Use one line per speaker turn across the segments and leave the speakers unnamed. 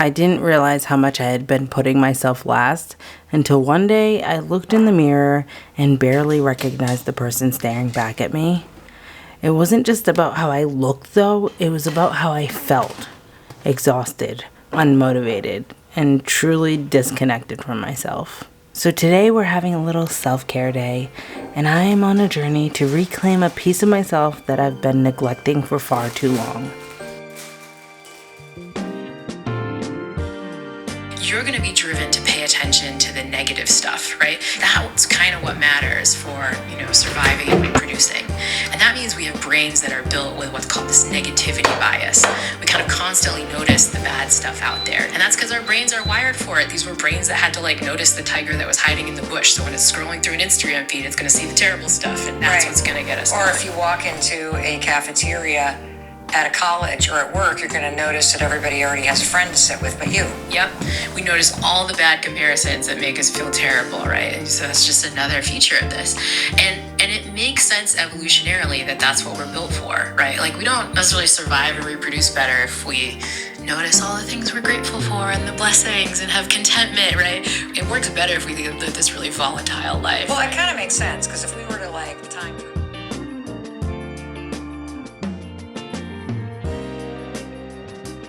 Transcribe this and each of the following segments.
I didn't realize how much I had been putting myself last until one day I looked in the mirror and barely recognized the person staring back at me. It wasn't just about how I looked though, it was about how I felt. Exhausted, unmotivated, and truly disconnected from myself. So today we're having a little self-care day, and I am on a journey to reclaim a piece of myself that I've been neglecting for far too long.
You're going to be driven to pay attention to the negative stuff, right? That's kind of what matters for, surviving and reproducing. And that means we have brains that are built with what's called this negativity bias. We kind of constantly notice the bad stuff out there. And that's because our brains are wired for it. These were brains that had to notice the tiger that was hiding in the bush. So when it's scrolling through an Instagram feed, it's going to see the terrible stuff. And that's what's going to get us
Or
going.
if you walk into a cafeteria at a college or at work, you're going to notice that everybody already has a friend to sit with but you.
Yep. We notice all the bad comparisons that make us feel terrible, right? And so that's just another feature of this. And it makes sense evolutionarily that that's what we're built for, right? We don't necessarily survive and reproduce better if we notice all the things we're grateful for and the blessings and have contentment, right? It works better if we live this really volatile life.
Well, it kind of makes sense, because if we were to time.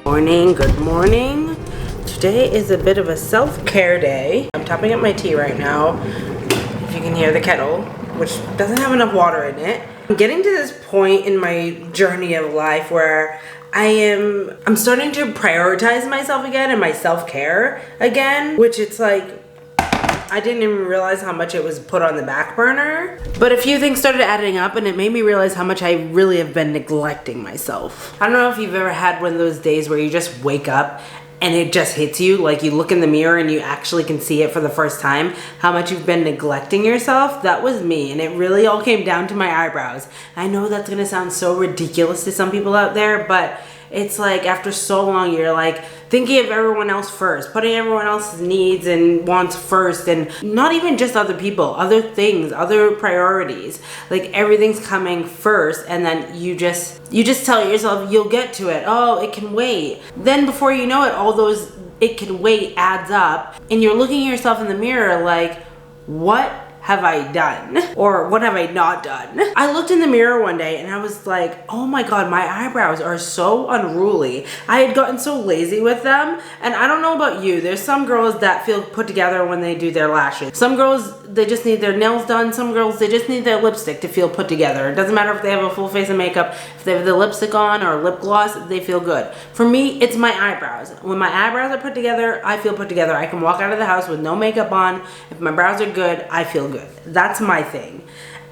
Good morning. Today is a bit of a self-care day. I'm topping up my tea right now. If you can hear the kettle, which doesn't have enough water in it. I'm getting to this point in my journey of life where I'm starting to prioritize myself again and my self-care again, which I didn't even realize how much it was put on the back burner. But a few things started adding up and it made me realize how much I really have been neglecting myself. I don't know if you've ever had one of those days where you just wake up and it just hits you, you look in the mirror and you actually can see it for the first time, how much you've been neglecting yourself. That was me, and it really all came down to my eyebrows. I know that's gonna sound so ridiculous to some people out there, but it's after so long, you're thinking of everyone else first, putting everyone else's needs and wants first, and not even just other people, other things, other priorities. Everything's coming first, and then you just tell yourself you'll get to it. Oh, it can wait. Then before you know it, all those "it can wait" adds up, and you're looking at yourself in the mirror what have I done? Or what have I not done? I looked in the mirror one day and I was oh my god, my eyebrows are so unruly. I had gotten so lazy with them, and I don't know about you, there's some girls that feel put together when they do their lashes. Some girls, they just need their nails done. Some girls, they just need their lipstick to feel put together. It doesn't matter if they have a full face of makeup. If they have the lipstick on or lip gloss, they feel good. For me, it's my eyebrows. When my eyebrows are put together, I feel put together. I can walk out of the house with no makeup on. If my brows are good, I feel good. That's my thing.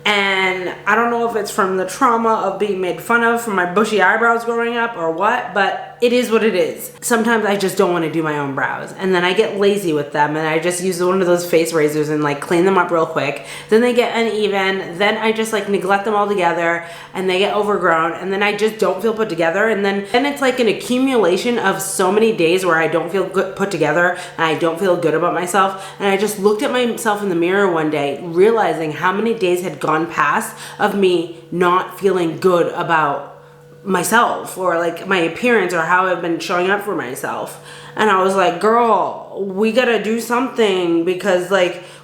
And I don't know if it's from the trauma of being made fun of for my bushy eyebrows growing up or what, but it is what it is. Sometimes I just don't want to do my own brows, and then I get lazy with them and I just use one of those face razors and clean them up real quick. Then they get uneven, then I just neglect them all together and they get overgrown, and then I just don't feel put together, and then it's an accumulation of so many days where I don't feel good put together and I don't feel good about myself. And I just looked at myself in the mirror one day, realizing how many days had gone past of me not feeling good about myself or my appearance or how I've been showing up for myself. And I was girl, we gotta do something, because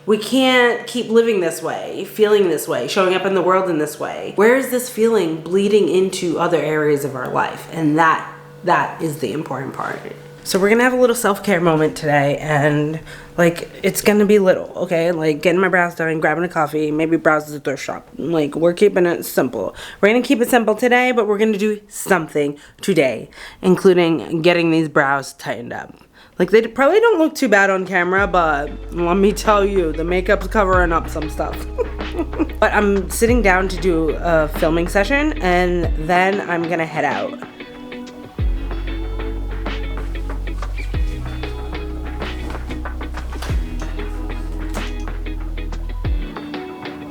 we can't keep living this way, feeling this way, showing up in the world in this way. Where is this feeling bleeding into other areas of our life? And that is the important part. So we're gonna have a little self-care moment today, and it's gonna be little, okay? Getting my brows done, grabbing a coffee, maybe browse the thrift shop. We're keeping it simple. We're gonna keep it simple today, but we're gonna do something today, including getting these brows tightened up. They probably don't look too bad on camera, but let me tell you, the makeup's covering up some stuff. But I'm sitting down to do a filming session, and then I'm gonna head out.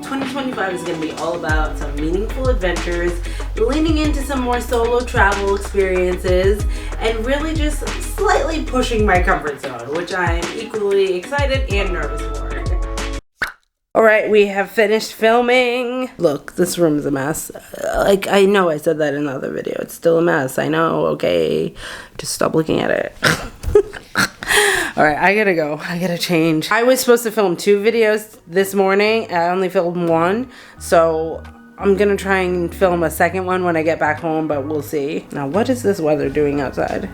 2025 is going to be all about some meaningful adventures, leaning into some more solo travel experiences, and really just slightly pushing my comfort zone, which I'm equally excited and nervous for. Alright, we have finished filming. Look, this room's a mess. Like, I know I said that in the other video. It's still a mess. I know, okay. Just stop looking at it. Alright, I gotta go. I gotta change. I was supposed to film 2 videos this morning. I only filmed 1. So, I'm gonna try and film a second one when I get back home, but we'll see. Now, what is this weather doing outside?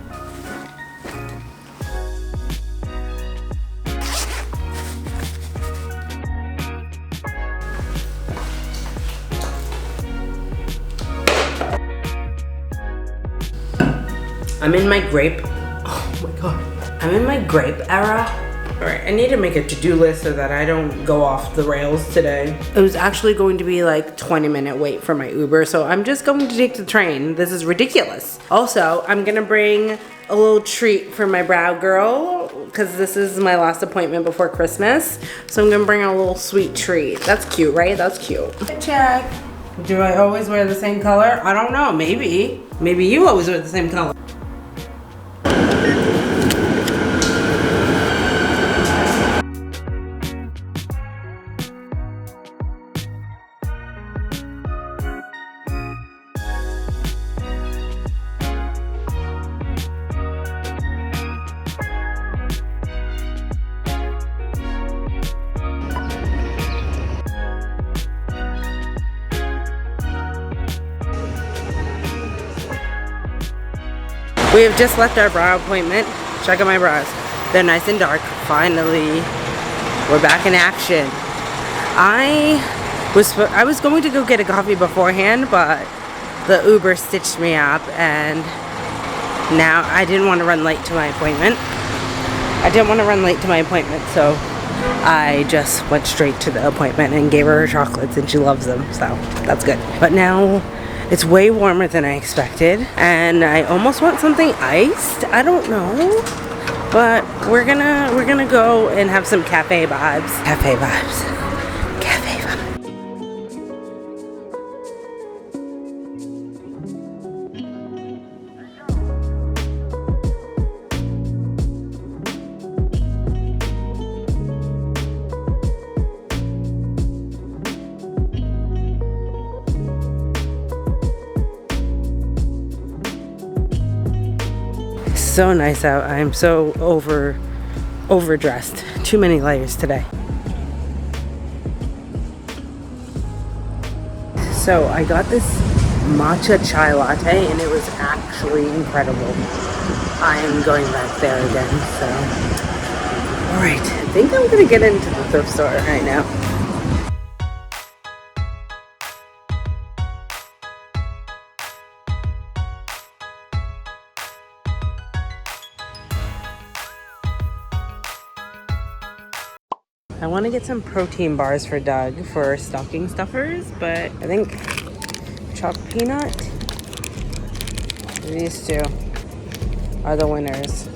I'm in my grape. Oh my god. I'm in my grape era. Alright, I need to make a to-do list so that I don't go off the rails today. It was actually going to be like 20-minute wait for my Uber, so I'm just going to take the train. This is ridiculous. Also, I'm gonna bring a little treat for my brow girl because this is my last appointment before Christmas. So I'm gonna bring her a little sweet treat. That's cute, right? That's cute. Check. Do I always wear the same color? I don't know, maybe. Maybe you always wear the same color. We have just left our brow appointment. Check out my brows. They're nice and dark. Finally, we're back in action. I was going to go get a coffee beforehand, but the Uber stitched me up, and now I didn't want to run late to my appointment. So I just went straight to the appointment and gave her her chocolates, and she loves them, so that's good. But now it's way warmer than I expected, and I almost want something iced. I don't know, but we're gonna go and have some cafe vibes. Cafe vibes. So nice out. I'm so overdressed. Too many layers today. So I got this matcha chai latte and it was actually incredible. I'm going back there again, so. Alright, I think I'm gonna get into the thrift store right now. I want to get some protein bars for Doug for stocking stuffers, but I think chopped peanut, these two are the winners.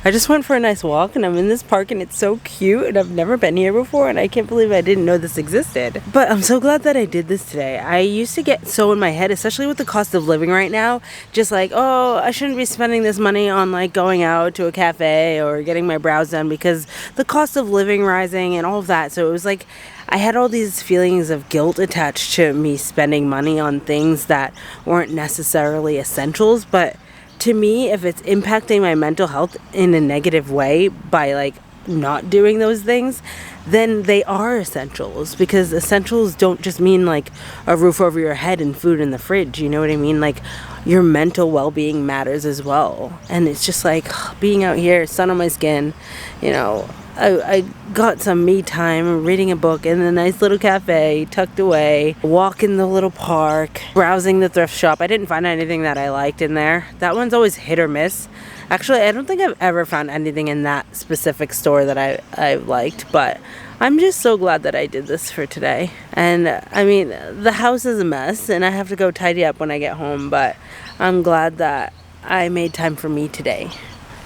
I just went for a nice walk and I'm in this park and it's so cute and I've never been here before and I can't believe I didn't know this existed. But I'm so glad that I did this today. I used to get so in my head, especially with the cost of living right now, just like, oh, I shouldn't be spending this money on like going out to a cafe or getting my brows done because the cost of living rising and all of that. So it was like I had all these feelings of guilt attached to me spending money on things that weren't necessarily essentials, but to me, if it's impacting my mental health in a negative way by like not doing those things, then they are essentials, because essentials don't just mean like a roof over your head and food in the fridge, you know what I mean? Like your mental well-being matters as well. And it's just like being out here, sun on my skin, you know, I got some me time reading a book in a nice little cafe tucked away, walk in the little park, browsing the thrift shop. I didn't find anything that I liked in there. That one's always hit or miss. Actually, I don't think I've ever found anything in that specific store that I liked, but I'm just so glad that I did this for today. And I mean, the house is a mess and I have to go tidy up when I get home, but I'm glad that I made time for me today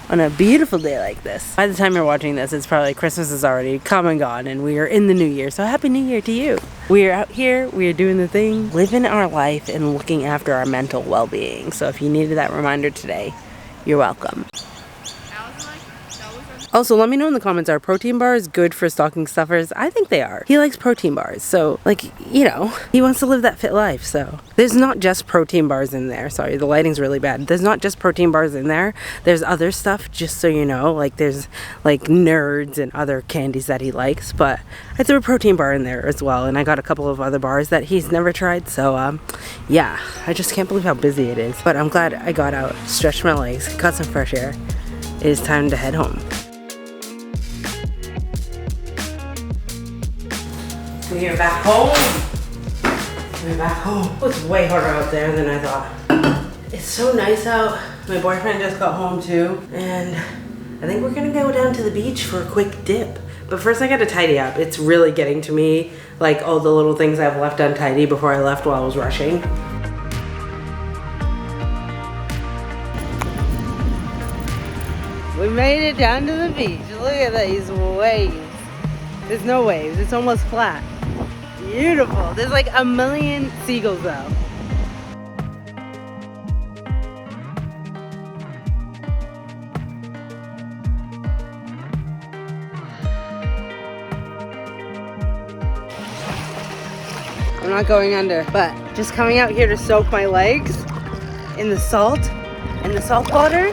on a beautiful day like this. By the time you're watching this, it's probably Christmas is already come and gone and we are in the new year. So happy new year to you. We are out here, we are doing the thing, living our life and looking after our mental well-being. So if you needed that reminder today, You're welcome. Also, let me know in the comments, are protein bars good for stocking stuffers? I think they are. He likes protein bars, so, like, you know, he wants to live that fit life, so. There's not just protein bars in there. Sorry, the lighting's really bad. There's not just protein bars in there. There's other stuff, just so you know. Like, there's, like, Nerds and other candies that he likes, but I threw a protein bar in there as well, and I got a couple of other bars that he's never tried, so, yeah. I just can't believe how busy it is. But I'm glad I got out, stretched my legs, got some fresh air. It is time to head home. We're back home. We're back home. It was way harder out there than I thought. It's so nice out. My boyfriend just got home too. And I think we're gonna go down to the beach for a quick dip. But first I gotta tidy up. It's really getting to me, like all the little things I've left untidy before I left while I was rushing. We made it down to the beach. Look at these waves. There's no waves, it's almost flat. Beautiful. There's like a million seagulls though. I'm not going under, but just coming out here to soak my legs in the salt, and the salt water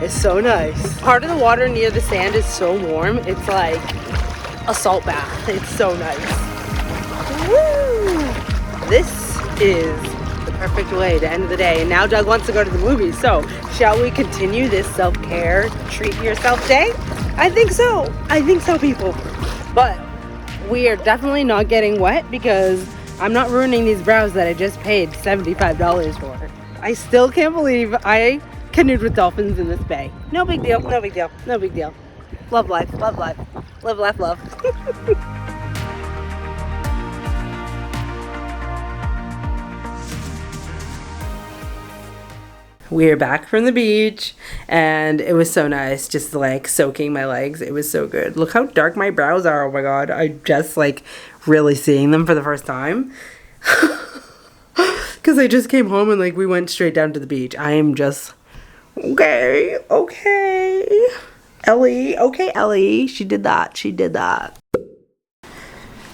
is so nice. Part of the water near the sand is so warm, it's like a salt bath. It's so nice. Woo! This is the perfect way to end the day. And now Doug wants to go to the movies. So, shall we continue this self-care, treat yourself day? I think so. I think so, people. But we are definitely not getting wet because I'm not ruining these brows that I just paid $75 for. I still can't believe I canoed with dolphins in this bay. No big deal. No big deal. No big deal. Love life. Love life. Live, laugh, love. We're back from the beach and it was so nice just like soaking my legs. It was so good. Look how dark my brows are. Oh my god. I just like really seeing them for the first time. Because I just came home and like we went straight down to the beach. I am just okay. Ellie, okay, Ellie, she did that.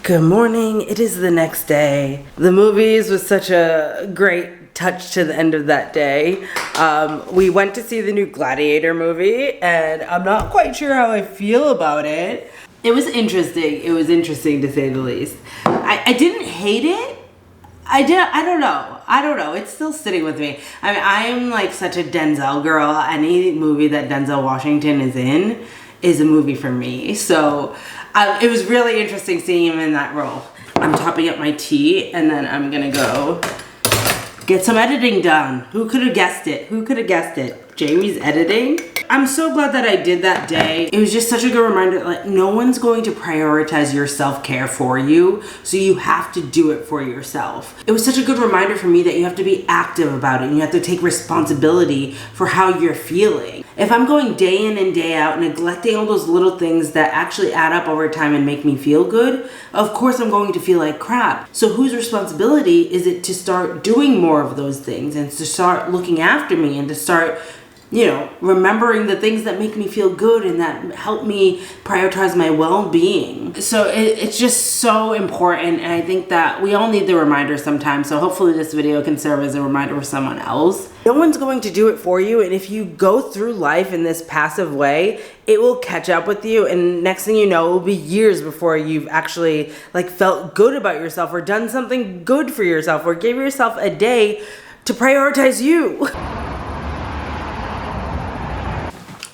Good morning, it is the next day. The movies was such a great touch to the end of that day. We went to see the new Gladiator movie, and I'm not quite sure how I feel about it. It was interesting to say the least. I didn't hate it. I don't know. It's still sitting with me. I mean, I am like such a Denzel girl. Any movie that Denzel Washington is in is a movie for me. So it was really interesting seeing him in that role. I'm topping up my tea and then I'm gonna go get some editing done. Who could have guessed it? Jamie's editing. I'm so glad that I did that day. It was just such a good reminder, like no one's going to prioritize your self-care for you, so you have to do it for yourself. It was such a good reminder for me that you have to be active about it and you have to take responsibility for how you're feeling. If I'm going day in and day out, neglecting all those little things that actually add up over time and make me feel good, of course I'm going to feel like crap. So whose responsibility is it to start doing more of those things and to start looking after me and to start, you know, remembering the things that make me feel good and that help me prioritize my well-being. So it's just so important, and I think that we all need the reminder sometimes, so hopefully this video can serve as a reminder for someone else. No one's going to do it for you, and if you go through life in this passive way, it will catch up with you, and next thing you know, it will be years before you've actually like felt good about yourself or done something good for yourself or gave yourself a day to prioritize you.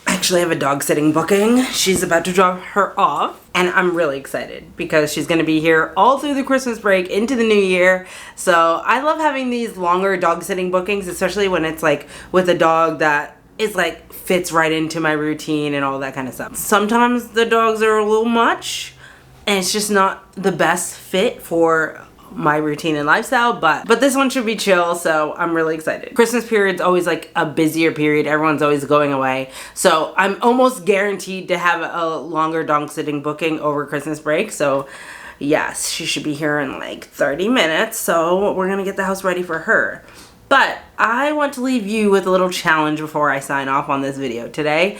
Actually have a dog sitting booking. She's about to drop her off and I'm really excited because she's gonna be here all through the Christmas break into the new year. So I love having these longer dog sitting bookings, especially when it's like with a dog that is like fits right into my routine and all that kind of stuff. Sometimes the dogs are a little much and it's just not the best fit for my routine and lifestyle, but this one should be chill, so I'm really excited. Christmas period's always like a busier period. Everyone's always going away, so I'm almost guaranteed to have a longer dog sitting booking over Christmas break. So yes, she should be here in like 30 minutes, so we're gonna get the house ready for her. But I want to leave you with a little challenge before I sign off on this video today.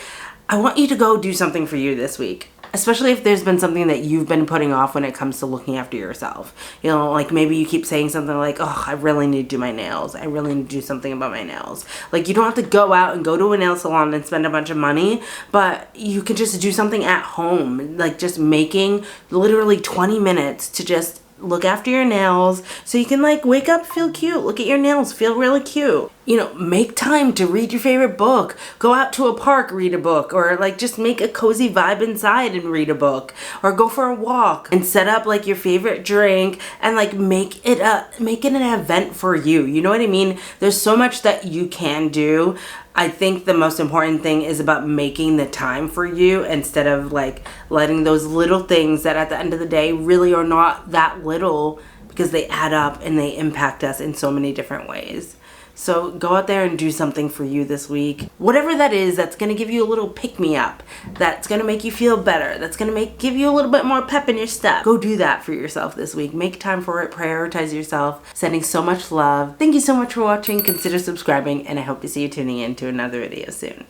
I want you to go do something for you this week. Especially if there's been something that you've been putting off when it comes to looking after yourself. You know, like maybe you keep saying something like, oh, I really need to do my nails. I really need to do something about my nails. Like, you don't have to go out and go to a nail salon and spend a bunch of money, but you could just do something at home. Like just making literally 20 minutes to just look after your nails so you can like wake up, feel cute, look at your nails, feel really cute. You know, make time to read your favorite book, go out to a park, read a book, or like just make a cozy vibe inside and read a book, or go for a walk and set up like your favorite drink and like make it an event for you. You know what I mean? There's so much that you can do. I think the most important thing is about making the time for you instead of like letting those little things that at the end of the day really are not that little, because they add up and they impact us in so many different ways. So go out there and do something for you this week. Whatever that is, that's going to give you a little pick-me-up, that's going to make you feel better, that's going to give you a little bit more pep in your step. Go do that for yourself this week. Make time for it. Prioritize yourself. Sending so much love. Thank you so much for watching. Consider subscribing, and I hope to see you tuning in to another video soon.